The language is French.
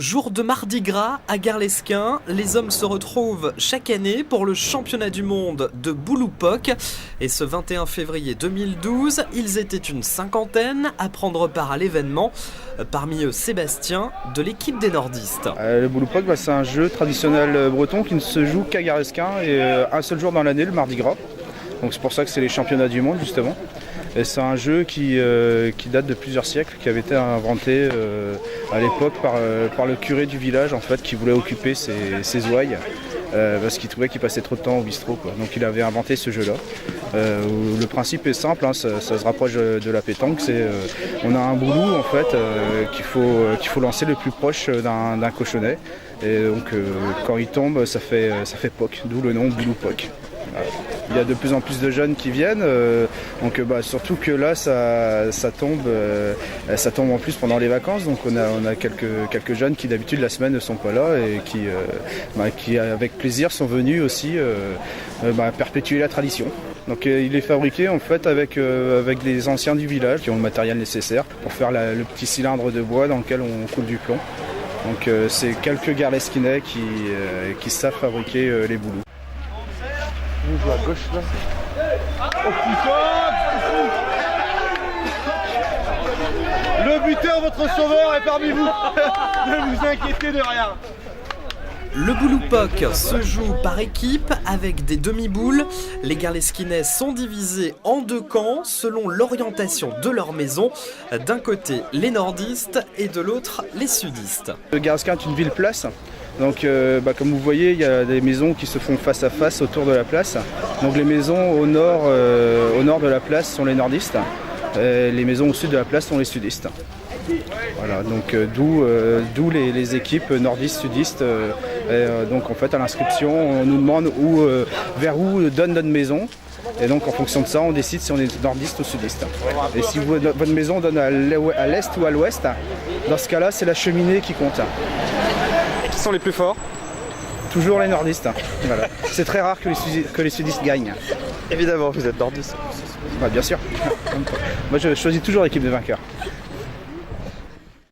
Jour de Mardi Gras à Garlesquin, les hommes se retrouvent chaque année pour le championnat du monde de Bouloupoque. Et ce 21 février 2012, ils étaient une cinquantaine à prendre part à l'événement. Parmi eux, Sébastien, de l'équipe des nordistes. Le Bouloupoque, c'est un jeu traditionnel breton qui ne se joue qu'à Garlesquin et un seul jour dans l'année, le Mardi Gras. Donc c'est pour ça que c'est les championnats du monde justement. Et c'est un jeu qui date de plusieurs siècles, qui avait été inventé à l'époque par le curé du village en fait, qui voulait occuper ses ouailles parce qu'il trouvait qu'il passait trop de temps au bistrot, quoi. Donc il avait inventé ce jeu-là. Le principe est simple, hein, ça se rapproche de la pétanque. On a un boulou en fait qu'il faut lancer le plus proche d'un cochonnet. Et donc quand il tombe, ça fait poc, d'où le nom Bouloupoque. Il y a de plus en plus de jeunes qui viennent, surtout que là ça tombe en plus pendant les vacances, donc on a quelques jeunes qui d'habitude la semaine ne sont pas là et qui avec plaisir sont venus aussi perpétuer la tradition. Donc il est fabriqué en fait avec les anciens du village qui ont le matériel nécessaire pour faire le petit cylindre de bois dans lequel on coule du plomb. Donc c'est quelques Garlesquinais qui savent fabriquer les boulous. On joue à gauche là. Oh putain! Le buteur, votre sauveur, est parmi vous. Ne vous inquiétez de rien. Le Bouloupoque se joue par équipe avec des demi-boules. Les Garlesquinais sont divisés en deux camps selon l'orientation de leur maison. D'un côté les nordistes et de l'autre les sudistes. Garlesquin est une ville-place. Donc comme vous voyez, il y a des maisons qui se font face à face autour de la place. Donc les maisons au nord de la place sont les nordistes. Les maisons au sud de la place sont les sudistes. Voilà, donc d'où les équipes nordistes-sudistes. Donc en fait à l'inscription, on nous demande vers où donne notre maison. Et donc en fonction de ça, on décide si on est nordiste ou sudiste. Et si votre maison donne à l'est ou à l'ouest, dans ce cas-là, c'est la cheminée qui compte. Qui sont les plus forts? Toujours les nordistes. Voilà. C'est très rare que les sudistes gagnent. Évidemment, vous êtes nordiste. Bien sûr. Moi je choisis toujours l'équipe de vainqueurs.